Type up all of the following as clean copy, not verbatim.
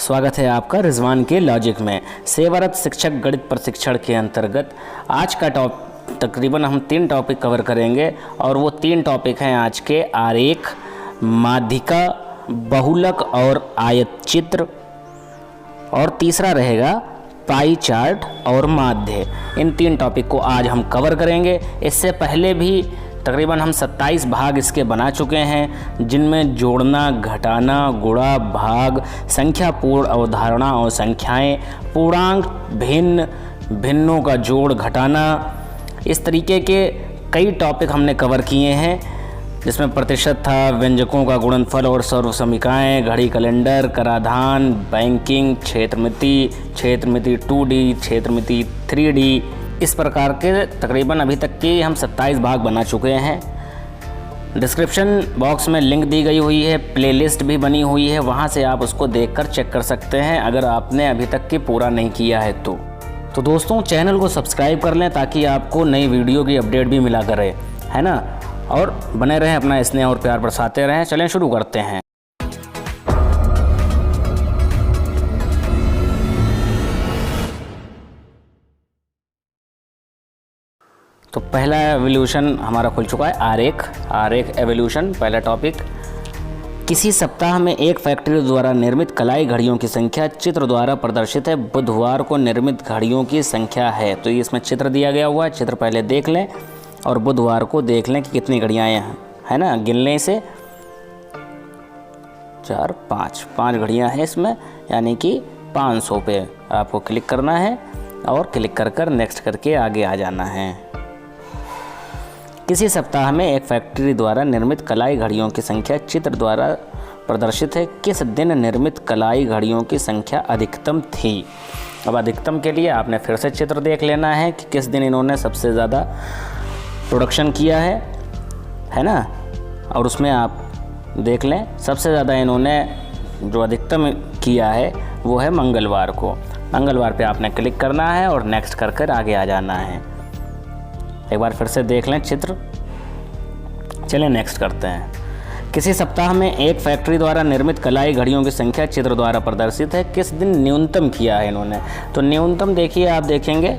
स्वागत है आपका रिजवान के लॉजिक में। सेवारत शिक्षक गणित प्रशिक्षण के अंतर्गत आज का तकरीबन हम 3 टॉपिक कवर करेंगे और वो 3 टॉपिक हैं आज के आरेख, माध्यिका, बहुलक और आयत चित्र, और तीसरा रहेगा पाई चार्ट और माध्य। इन 3 टॉपिक को आज हम कवर करेंगे। इससे पहले भी तकरीबन हम 27 भाग इसके बना चुके हैं, जिनमें जोड़ना, घटाना, गुणा, भाग, संख्या पूर्ण अवधारणा और संख्याएं, पूर्णांक, भिन्न, भिन्नों का जोड़ घटाना, इस तरीके के कई टॉपिक हमने कवर किए हैं, जिसमें प्रतिशत था, व्यंजकों का गुणनफल और सर्वसमीकाएँ, घड़ी कैलेंडर, कराधान, बैंकिंग, क्षेत्रमिति 2D, क्षेत्रमिति 3D, इस प्रकार के तकरीबन अभी तक के हम 27 भाग बना चुके हैं। डिस्क्रिप्शन बॉक्स में लिंक दी गई हुई है, प्लेलिस्ट भी बनी हुई है, वहाँ से आप उसको देखकर चेक कर सकते हैं अगर आपने अभी तक के पूरा नहीं किया है तो दोस्तों चैनल को सब्सक्राइब कर लें ताकि आपको नई वीडियो की अपडेट भी मिला करे, है ना। और बने रहें, अपना स्नेह और प्यार बरसाते रहें। चलें शुरू करते हैं। तो पहला एवोल्यूशन हमारा खुल चुका है, आरेख एवोल्यूशन। पहला टॉपिक, किसी सप्ताह में एक फैक्ट्री द्वारा निर्मित कलाई घड़ियों की संख्या चित्र द्वारा प्रदर्शित है। बुधवार को निर्मित घड़ियों की संख्या है। तो ये इसमें चित्र दिया गया हुआ है, चित्र पहले देख लें और बुधवार को देख लें कि कितनी घड़ियाँ हैं, है ना। गिन लें इसे, 4, 5 घड़ियाँ हैं इसमें, यानी कि 500 पे आपको क्लिक करना है और क्लिक कर नेक्स्ट करके आगे आ जाना है। किसी सप्ताह में एक फैक्ट्री द्वारा निर्मित कलाई घड़ियों की संख्या चित्र द्वारा प्रदर्शित है। किस दिन निर्मित कलाई घड़ियों की संख्या अधिकतम थी। अब अधिकतम के लिए आपने फिर से चित्र देख लेना है कि किस दिन इन्होंने सबसे ज़्यादा प्रोडक्शन किया है ना। और उसमें आप देख लें सबसे ज़्यादा इन्होंने जो अधिकतम किया है वो है मंगलवार को। मंगलवार पे आपने क्लिक करना है और नेक्स्ट कर आगे आ जाना है। एक बार फिर से देख लें चित्र। चलें नेक्स्ट करते हैं। किसी सप्ताह में एक फैक्ट्री द्वारा निर्मित कलाई घड़ियों की संख्या चित्र द्वारा प्रदर्शित है। किस दिन न्यूनतम किया है इन्होंने। तो न्यूनतम देखिए, आप देखेंगे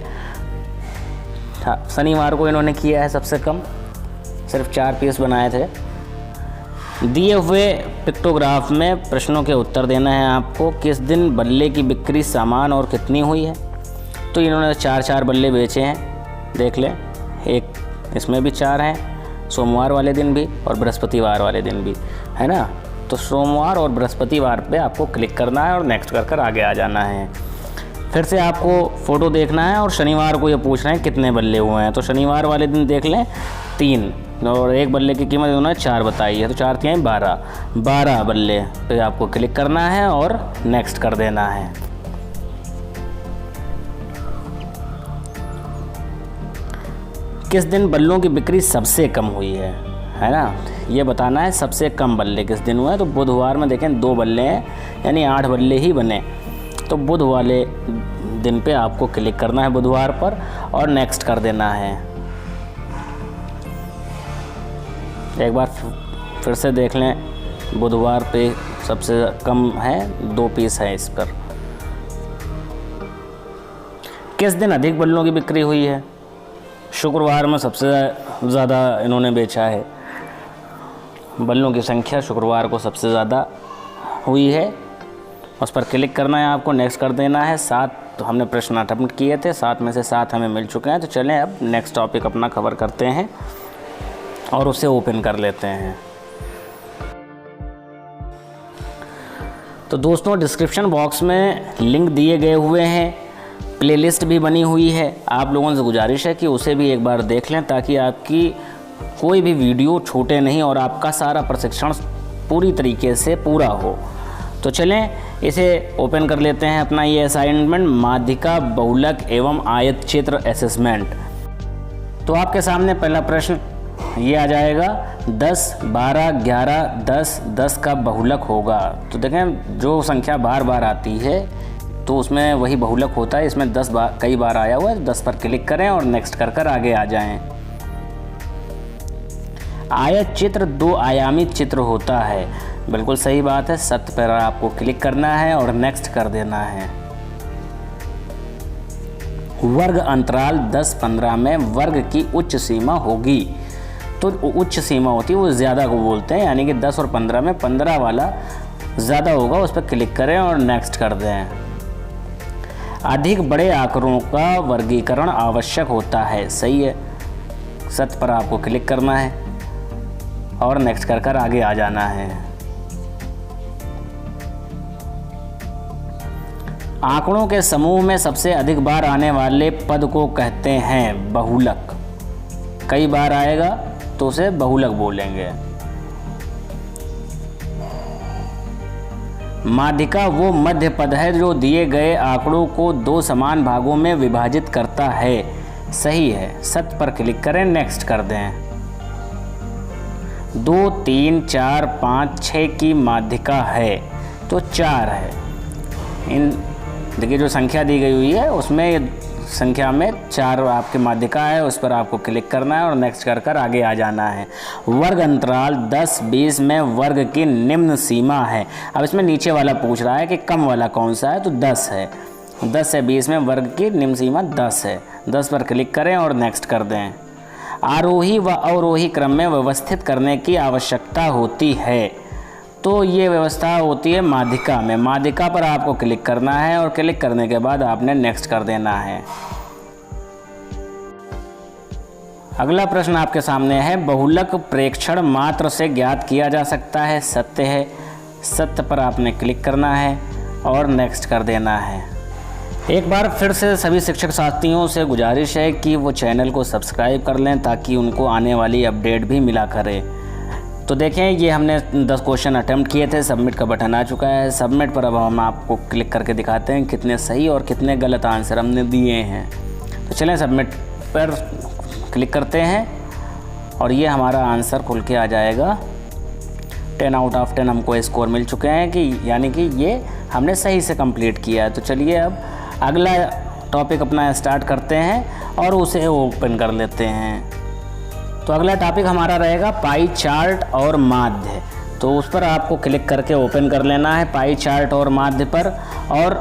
शनिवार को इन्होंने किया है सबसे कम, सिर्फ 4 पीस बनाए थे। दिए हुए पिक्टोग्राफ में प्रश्नों के उत्तर देना है आपको। किस दिन बल्ले की बिक्री सामान और कितनी हुई है। तो इन्होंने 4 बल्ले बेचे हैं, देख लें। एक इसमें भी 4 हैं, सोमवार वाले दिन भी और बृहस्पतिवार वाले दिन भी, है ना। तो सोमवार और बृहस्पतिवार पे आपको क्लिक करना है और नेक्स्ट कर आगे आ जाना है। फिर से आपको फ़ोटो देखना है और शनिवार को ये पूछना है कितने बल्ले हुए हैं। तो शनिवार वाले दिन देख लें 3, और एक बल्ले की कीमत उन्होंने 4 बताई है, तो 4 3 12 बल्ले पे आपको क्लिक करना है और नेक्स्ट कर देना है। किस दिन बल्लों की बिक्री सबसे कम हुई है ना। ये बताना है सबसे कम बल्ले किस दिन हुए हैं। तो बुधवार में देखें 2 बल्ले हैं, यानी 8 बल्ले ही बने। तो बुध वाले दिन पे आपको क्लिक करना है बुधवार पर और नेक्स्ट कर देना है। एक बार फिर से देख लें, बुधवार पे सबसे कम है, 2 पीस है इस पर। किस दिन अधिक बल्लों की बिक्री हुई है। शुक्रवार में सबसे ज़्यादा इन्होंने बेचा है, बल्लों की संख्या शुक्रवार को सबसे ज़्यादा हुई है। उस पर क्लिक करना है आपको, नेक्स्ट कर देना है। 7 हमने प्रश्न अटेम्प्ट किए थे, 7 में से 7 हमें मिल चुके हैं। तो चलें अब नेक्स्ट टॉपिक अपना कवर करते हैं और उसे ओपन कर लेते हैं। तो दोस्तों डिस्क्रिप्शन बॉक्स में लिंक दिए गए हुए हैं, प्लेलिस्ट भी बनी हुई है। आप लोगों से गुजारिश है कि उसे भी एक बार देख लें ताकि आपकी कोई भी वीडियो छूटे नहीं और आपका सारा प्रशिक्षण पूरी तरीके से पूरा हो। तो चलें इसे ओपन कर लेते हैं, अपना ये असाइनमेंट, माध्यिका, बहुलक एवं आयत चित्र असेसमेंट। तो आपके सामने पहला प्रश्न ये आ जाएगा, 10, 12, 11, 10 का बहुलक होगा। तो देखें जो संख्या बार बार आती है तो उसमें वही बहुलक होता है। इसमें 10 बार कई बार आया हुआ है, 10 पर क्लिक करें और नेक्स्ट कर आगे आ जाएं। आयत चित्र 2 आयामी चित्र होता है बिल्कुल सही बात है, सत्य पर आपको क्लिक करना है और नेक्स्ट कर देना है। वर्ग अंतराल 10-15 में वर्ग की उच्च सीमा होगी। तो उच्च सीमा होती है वो ज़्यादा को बोलते हैं, यानी कि 10 और 15 में 15 वाला ज़्यादा होगा, उस पर क्लिक करें और नेक्स्ट कर दें। अधिक बड़े आंकड़ों का वर्गीकरण आवश्यक होता है, सही है, सत्य पर आपको क्लिक करना है और नेक्स्ट कर आगे आ जाना है। आंकड़ों के समूह में सबसे अधिक बार आने वाले पद को कहते हैं बहुलक। कई बार आएगा तो उसे बहुलक बोलेंगे। माध्यिका वो मध्य पद है जो दिए गए आंकड़ों को 2 समान भागों में विभाजित करता है, सही है, सत्य पर क्लिक करें, नेक्स्ट कर दें। 2, 3, 4, 5, 6 की माध्यिका है तो 4 है। इन देखिए जो संख्या दी गई हुई है उसमें संख्या में 4 आपकी माध्यिका है, उस पर आपको क्लिक करना है और नेक्स्ट कर आगे आ जाना है। वर्ग अंतराल 10-20 में वर्ग की निम्न सीमा है। अब इसमें नीचे वाला पूछ रहा है कि कम वाला कौन सा है, तो 10 है। 10 से 20 में वर्ग की निम्न सीमा 10 है। 10 पर क्लिक करें और नेक्स्ट कर दें। आरोही व अवरोही क्रम में व्यवस्थित करने की आवश्यकता होती है, तो ये व्यवस्था होती है माध्यिका में। माध्यिका पर आपको क्लिक करना है और क्लिक करने के बाद आपने नेक्स्ट कर देना है। अगला प्रश्न आपके सामने है, बहुलक प्रेक्षण मात्र से ज्ञात किया जा सकता है, सत्य है, सत्य पर आपने क्लिक करना है और नेक्स्ट कर देना है। एक बार फिर से सभी शिक्षक साथियों से गुजारिश है कि वो चैनल को सब्सक्राइब कर लें ताकि उनको आने वाली अपडेट भी मिला करे। तो देखें, ये हमने 10 क्वेश्चन अटेम्प्ट किए थे, सबमिट का बटन आ चुका है। सबमिट पर अब हम आपको क्लिक करके दिखाते हैं कितने सही और कितने गलत आंसर हमने दिए हैं। तो चलें सबमिट पर क्लिक करते हैं और ये हमारा आंसर खुल के आ जाएगा। 10 आउट ऑफ 10 हमको स्कोर मिल चुके हैं कि यानी कि ये हमने सही से कंप्लीट किया है। तो चलिए अब अगला टॉपिक अपना स्टार्ट करते हैं और उसे ओपन कर लेते हैं। तो अगला टॉपिक हमारा रहेगा पाई चार्ट और माध्य। तो उस पर आपको क्लिक करके ओपन कर लेना है, पाई चार्ट और माध्य पर, और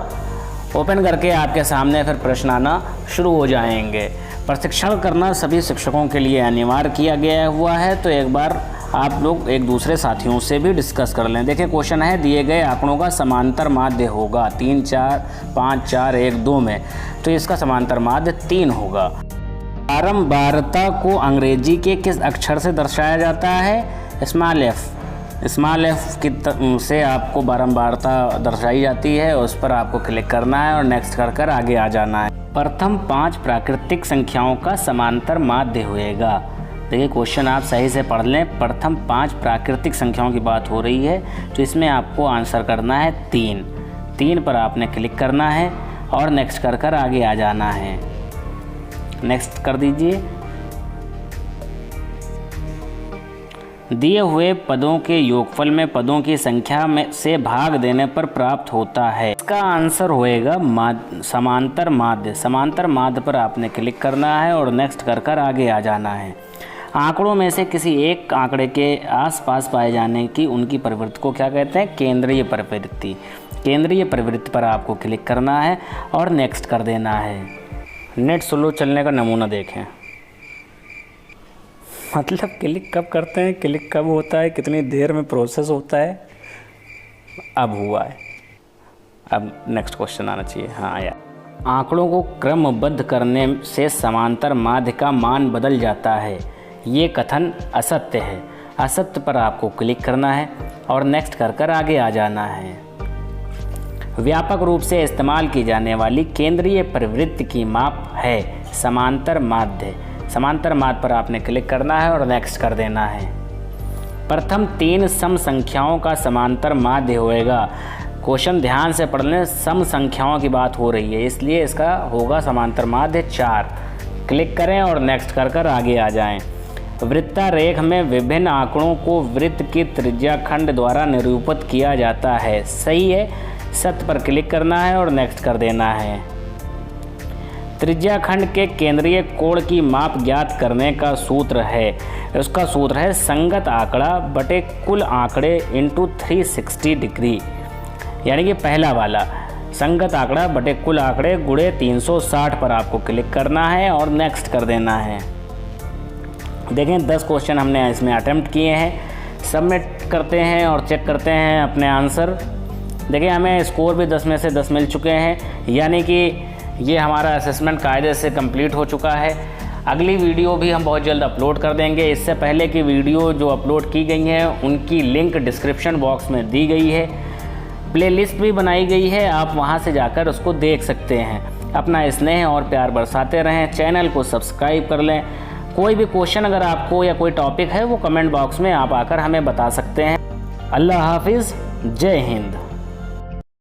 ओपन करके आपके सामने फिर प्रश्न आना शुरू हो जाएंगे। प्रशिक्षण करना सभी शिक्षकों के लिए अनिवार्य किया गया हुआ है, तो एक बार आप लोग एक दूसरे साथियों से भी डिस्कस कर लें। देखिए क्वेश्चन है, दिए गए आंकड़ों का समांतर माध्य होगा 3, 4, 5, 4, 1, 2 में, तो इसका समांतर माध्य 3 होगा। बारंबारता को अंग्रेजी के किस अक्षर से दर्शाया जाता है? Small F. स्मॉल एफ की से आपको बारंबारता दर्शाई जाती है, उस पर आपको क्लिक करना है और नेक्स्ट कर आगे आ जाना है। प्रथम 5 प्राकृतिक संख्याओं का समांतर माध्य होएगा। देखिए क्वेश्चन आप सही से पढ़ लें, प्रथम 5 प्राकृतिक संख्याओं की बात हो रही है, तो इसमें आपको आंसर करना है 3। 3 पर आपने क्लिक करना है और नेक्स्ट कर आगे आ जाना है। नेक्स्ट कर दीजिए। दिए हुए पदों के योगफल में पदों की संख्या में से भाग देने पर प्राप्त होता है। इसका आंसर होएगा समांतर माध्य। समांतर माध्य पर आपने क्लिक करना है और नेक्स्ट कर आगे आ जाना है। आंकड़ों में से किसी एक आंकड़े के आसपास पाए जाने की उनकी प्रवृत्ति को क्या कहते हैं? केंद्रीय प्रवृत्ति। केंद्रीय प्रवृत्ति पर आपको क्लिक करना है और नेक्स्ट कर देना है। नेट स्लो चलने का नमूना देखें। मतलब क्लिक कब करते हैं, क्लिक कब होता है, कितनी देर में प्रोसेस होता है, अब हुआ है। अब नेक्स्ट क्वेश्चन आना चाहिए। हाँ आया। आंकड़ों को क्रमबद्ध करने से समांतर माध्य का मान बदल जाता है, ये कथन असत्य है। असत्य पर आपको क्लिक करना है और नेक्स्ट कर आगे आ जाना है। व्यापक रूप से इस्तेमाल की जाने वाली केंद्रीय प्रवृत्ति की माप है समांतर माध्य। समांतर माध्य पर आपने क्लिक करना है और नेक्स्ट कर देना है। प्रथम 3 सम संख्याओं का समांतर माध्य होएगा। क्वेश्चन ध्यान से पढ़ लें, सम संख्याओं की बात हो रही है, इसलिए इसका होगा समांतर माध्य 4। क्लिक करें और नेक्स्ट कर आगे आ जाएं। वृत्तारेख में विभिन्न आंकड़ों को वृत्त की त्रिज्या खंड द्वारा निरूपित किया जाता है, सही है। सत्य पर क्लिक करना है और नेक्स्ट कर देना है। त्रिज्याखंड के केंद्रीय कोण की माप ज्ञात करने का सूत्र है, उसका सूत्र है संगत आंकड़ा बटे कुल आंकड़े इंटू 360 डिग्री। यानी कि पहला वाला संगत आंकड़ा बटे कुल आंकड़े गुणे 360 पर आपको क्लिक करना है और नेक्स्ट कर देना है। देखें 10 क्वेश्चन हमने इसमें अटेम्प्ट किए हैं। सबमिट करते हैं और चेक करते हैं अपने आंसर। देखिए हमें स्कोर भी 10 में से 10 मिल चुके हैं, यानी कि ये हमारा असेसमेंट कायदे से कंप्लीट हो चुका है। अगली वीडियो भी हम बहुत जल्द अपलोड कर देंगे। इससे पहले की वीडियो जो अपलोड की गई हैं उनकी लिंक डिस्क्रिप्शन बॉक्स में दी गई है, प्लेलिस्ट भी बनाई गई है, आप वहां से जाकर उसको देख सकते हैं। अपना स्नेह और प्यार बरसाते रहें, चैनल को सब्सक्राइब कर लें। कोई भी क्वेश्चन अगर आपको या कोई टॉपिक है वो कमेंट बॉक्स में आप आकर हमें बता सकते हैं। अल्लाह हाफिज़, जय हिंद।